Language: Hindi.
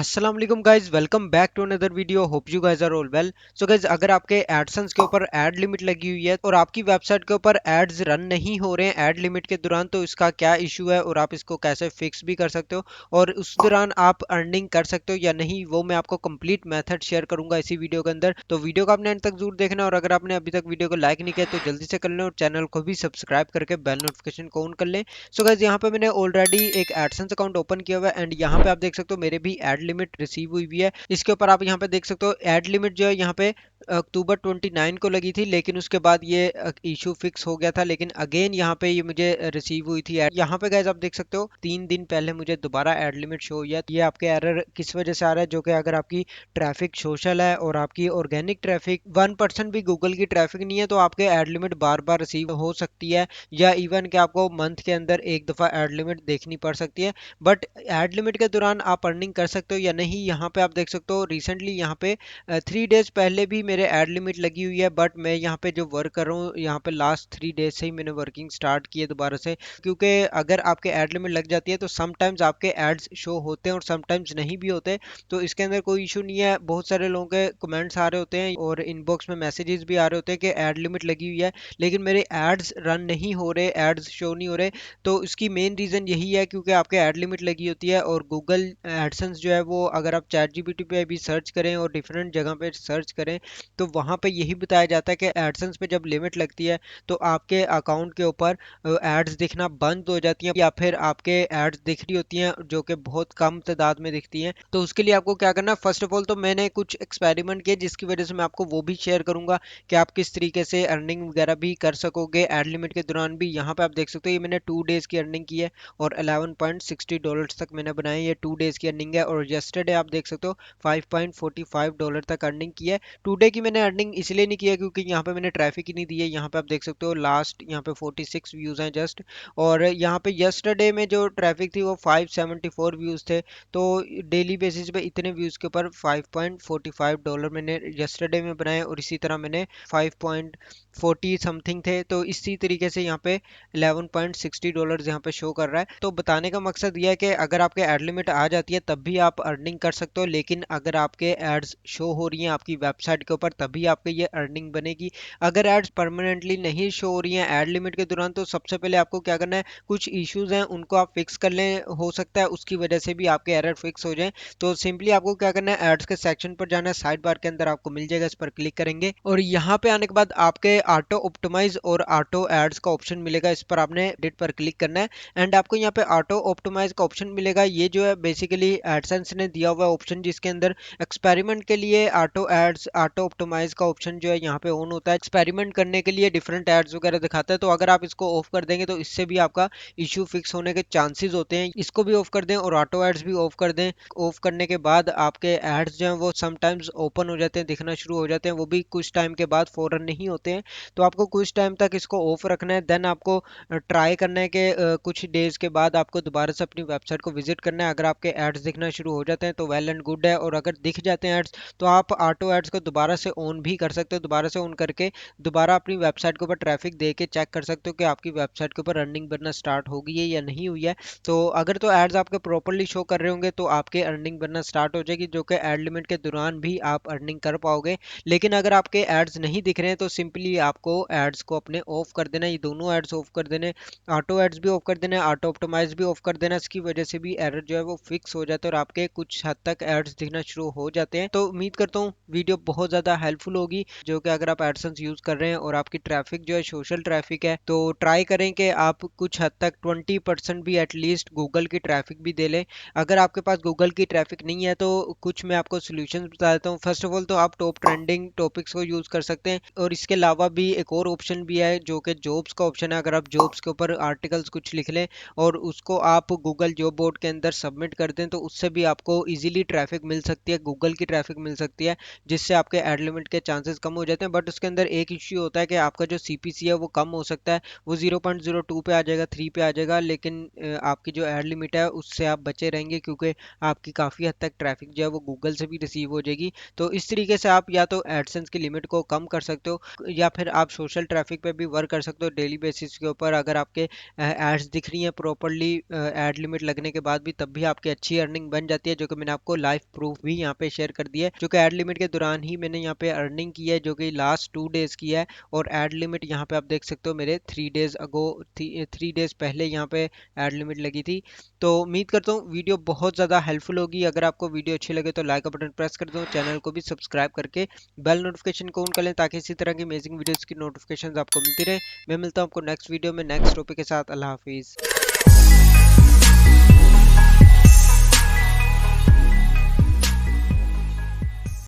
अस्सलाम वालेकुम guys, welcome back to another video. Hope you guys are all well. So guys, अगर आपके एडसेंस के ऊपर एड लिमिट लगी हुई है और आपकी वेबसाइट के ऊपर एड्स रन नहीं हो रहे हैं एड लिमिट के दौरान, तो इसका क्या इशू है और आप इसको कैसे फिक्स भी कर सकते हो और उस दौरान आप अर्निंग कर सकते हो या नहीं, वो मैं आपको कंप्लीट मेथड शेयर करूंगा इसी वीडियो के अंदर। तो वीडियो को आपने एंड तक जरूर देखना, और अगर आपने अभी तक वीडियो को लाइक नहीं किया तो जल्दी से कर लें और चैनल को भी सब्सक्राइब करके बेल नोटिफिकेशन को ऑन कर लें। सो गाइज, यहाँ पे मैंने ऑलरेडी एक एडसेंस अकाउंट ओपन किया हुआ है एंड यहाँ पे आप देख सकते हो मेरे भी एड लिमिट रिसीव हुई भी है। इसके ऊपर आप यहाँ पे देख सकते हो एड लिमिट जो है यहाँ पे अक्टूबर 29 को लगी थी, लेकिन उसके बाद ये इशू फिक्स हो गया था, लेकिन अगेन यहाँ पे ये मुझे रिसीव हुई थी। यहाँ पे गाइज आप देख सकते हो 3 दिन पहले मुझे दोबारा एड लिमिट शो हुई है। ये आपके एरर किस वजह से आ रहा है, जो कि अगर आपकी ट्रैफिक सोशल है और आपकी ऑर्गेनिक ट्रैफिक 1% भी गूगल की ट्रैफिक नहीं है, तो आपके एड लिमिट बार बार रिसीव हो सकती है, या इवन कि आपको मंथ के अंदर एक दफा एड लिमिट देखनी पड़ सकती है। बट एड लिमिट के दौरान आप अर्निंग कर सकते हो या नहीं, यहाँ पे आप देख सकते हो रिसेंटली यहाँ पे 3 डेज पहले भी मेरे एड लिमिट लगी हुई है। बट मैं यहाँ पे जो वर्क कर रहा हूँ, यहाँ पे लास्ट 3 डेज से ही मैंने वर्किंग स्टार्ट की है दोबारा से, क्योंकि अगर आपके एड लिमिट लग जाती है तो समटाइम्स आपके एड्स शो होते हैं और समटाइम्स नहीं भी होते। तो इसके अंदर कोई इशू नहीं है। बहुत सारे लोगों के कमेंट्स आ रहे होते हैं और इनबॉक्स में मैसेजेस भी आ रहे होते हैं कि एड लिमिट लगी हुई है लेकिन मेरे एड्स रन नहीं हो रहे, एड्स शो नहीं हो रहे। तो इसकी मेन रीज़न यही है क्योंकि आपके ऐड लिमिट लगी होती है। और गूगल एडसेंस जो है वो, अगर आप चैट जीपीटी पे भी सर्च करें और डिफरेंट जगह पे सर्च करें, तो वहाँ पे यही बताया जाता है कि एडसेंस पे जब लिमिट लगती है तो आपके अकाउंट के ऊपर एड्स दिखना बंद हो जाती हैं, या फिर आपके एड्स दिख रही होती हैं जो कि बहुत कम तादाद में दिखती हैं। तो उसके लिए आपको क्या करना है, फर्स्ट ऑफ ऑल तो मैंने कुछ एक्सपेरिमेंट किए जिसकी वजह से मैं आपको वो भी शेयर करूंगा कि आप किस तरीके से अर्निंग वगैरह भी कर सकोगे एड लिमिट के दौरान भी। यहाँ पे आप देख सकते हो ये मैंने 2 डेज की अर्निंग की है और $11.60 तक मैंने बनाए। ये 2 डेज की अर्निंग है। और यस्टरडे आप देख सकते हो $5.45 तक अर्निंग की है। 2 डे की मैंने अर्निंग इसलिए नहीं की है क्योंकि यहाँ पे मैंने ट्रैफिक ही नहीं दी है। यहाँ पे आप देख सकते हो लास्ट यहाँ पे 46 व्यूज हैं जस्ट। और यहाँ पे यस्टरडे में जो ट्रैफिक थी वो 574 व्यूज थे। तो डेली बेसिस पे इतने व्यूज के ऊपर $5.45 मैंने यस्टरडे में बनाए, और इसी तरह मैंने 5.40 समथिंग थे। तो इसी तरीके से यहाँ पे $11.60 यहाँ पे शो कर रहा है। तो बताने का मकसद यह है कि अगर आपके एड लिमिट आ जाती है तब भी आप अर्निंग कर सकते हो, लेकिन अगर आपके एड्स शो हो रही हैं आपकी वेबसाइट के ऊपर तभी आपके ये अर्निंग बनेगी। अगर एड्स परमानेंटली नहीं शो हो रही हैं एड लिमिट के दौरान, तो सबसे पहले आपको क्या करना है, कुछ इश्यूज हैं उनको आप फिक्स कर लें, हो सकता है उसकी वजह से भी आपके एरर फिक्स हो जाए। तो सिंपली आपको क्या करना है, एड्स के सेक्शन पर जाना है, साइड बार के अंदर आपको मिल जाएगा, इस पर क्लिक करेंगे और यहाँ पे आने के बाद आपके ऑटो ऑप्टिमाइज और ऑटो एड्स का ऑप्शन मिलेगा, इस पर आपने एडिट पर क्लिक करना है। एंड आपको यहाँ पे ऑटो ऑप्टिमाइज का ऑप्शन मिलेगा। ये जो है बेसिकली एडसेंस ने दिया हुआ ऑप्शन जिसके अंदर एक्सपेरिमेंट के लिए ऑटो एड्स ऑटो ऑप्टिमाइज का ऑप्शन जो है यहाँ पे ऑन होता है। एक्सपेरिमेंट करने के लिए डिफरेंट एड्स वगैरह दिखाता है, तो अगर आप इसको ऑफ कर देंगे तो इससे भी आपका इशू फिक्स होने के चांसेस होते हैं। इसको भी ऑफ कर दें और ऑटो एड्स भी ऑफ कर दें। ऑफ करने के बाद आपके एड्स जो हैं वो समटाइम्स ओपन हो जाते हैं, दिखना शुरू हो जाते हैं, वो भी कुछ टाइम के बाद फौरन नहीं होते हैं। तो आपको कुछ टाइम तक इसको ऑफ रखना है। देन आपको ट्राई करना है कि कुछ डेज के बाद आपको दोबारा से अपनी वेबसाइट को विजिट करना है। अगर आपके एड्स दिखना शुरू हो जाते हैं तो वेल एंड गुड है, और अगर दिख जाते हैं एड्स तो आप ऑटो एड्स को दोबारा से ऑन भी कर सकते हो। दोबारा से ऑन करके दोबारा अपनी वेबसाइट के ऊपर ट्रैफिक दे के चेक कर सकते हो कि आपकी वेबसाइट के ऊपर अर्निंग बनना स्टार्ट हो गई है या नहीं हुई है। तो अगर तो एड्स आपके प्रॉपरली शो कर रहे होंगे तो आपके अर्निंग बनना स्टार्ट हो जाएगी, जो कि एड लिमिट के दौरान भी आप अर्निंग कर पाओगे। लेकिन अगर आपके एड्स नहीं दिख रहे हैं तो सिंपली आपको एड्स को अपने ऑफ कर देना है। ये दोनों एड्स ऑफ कर देने, ऑटो एड्स भी ऑफ कर देना है, ऑटो ऑप्टिमाइज भी ऑफ कर देना। इसकी वजह से भी एरर जो है वो फिक्स हो जाता है और आपके कुछ हद तक एड्स दिखना शुरू हो जाते हैं। तो उम्मीद करता हूँ वीडियो बहुत ज़्यादा हेल्पफुल होगी, जो कि अगर आप एडसेंस यूज़ कर रहे हैं और आपकी ट्रैफिक जो है सोशल ट्रैफिक है, तो ट्राई करें कि आप कुछ हद तक 20% भी एटलीस्ट गूगल की ट्रैफिक भी दे लें। अगर आपके पास गूगल की ट्रैफिक नहीं है तो कुछ मैं आपको सॉल्यूशंस बता देता हूँ। फर्स्ट ऑफ ऑल तो आप टॉप ट्रेंडिंग टॉपिक्स को यूज़ कर सकते हैं, और इसके अलावा भी एक और ऑप्शन भी है जो कि जॉब्स का ऑप्शन है। अगर आप जॉब्स के ऊपर आर्टिकल्स कुछ लिख लें और उसको आप गूगल जॉब बोर्ड के अंदर सबमिट कर दें, तो उससे भी आपको इजीली ट्रैफिक मिल सकती है, गूगल की ट्रैफिक मिल सकती है, जिससे आपके एड लिमिट के चांसेस कम हो जाते हैं, बट उसके अंदर एक इश्यू होता है कि आपका जो सीपीसी है वो कम हो सकता है, वो 0.02 पे आ जाएगा, 3 पे आ जाएगा, लेकिन आपकी जो एड लिमिट है उससे आप बचे रहेंगे, क्योंकि आपकी काफ़ी हद तक ट्रैफिक जो है वो गूगल से भी रिसीव हो जाएगी। तो इस तरीके से आप या तो एडसेंस की लिमिट को कम कर सकते हो, या फिर आप सोशल ट्रैफिक पे भी वर्क कर सकते हो डेली बेसिस के ऊपर। अगर आपके एड्स दिख रही हैं प्रॉपरली एड लिमिट लगने के बाद भी, तब भी आपकी अच्छी अर्निंग बन जाती है, जो कि मैंने आपको लाइव प्रूफ भी यहाँ पे शेयर कर दिया है, जो कि एड लिमिट के दौरान ही मैंने यहाँ पे अर्निंग की है, जो कि लास्ट 2 डेज की है। और एड लिमिट यहाँ पे आप देख सकते हो मेरे 3 डेज अगो, 3 डेज पहले यहाँ पे एड लिमिट लगी थी। तो उम्मीद करता हूँ वीडियो बहुत ज़्यादा हेल्पफुल होगी। अगर आपको वीडियो अच्छी लगे तो लाइक का बटन प्रेस कर दो, चैनल को भी सब्सक्राइब करके बेल नोटिफिकेशन को ऑन कर लें, ताकि इसी तरह की अमेजिंग वीडियोस की नोटिफिकेशंस आपको मिलती रहे। मैं मिलता हूँ आपको नेक्स्ट वीडियो में नेक्स्ट टॉपिक के साथ। अल्लाह हाफिज़।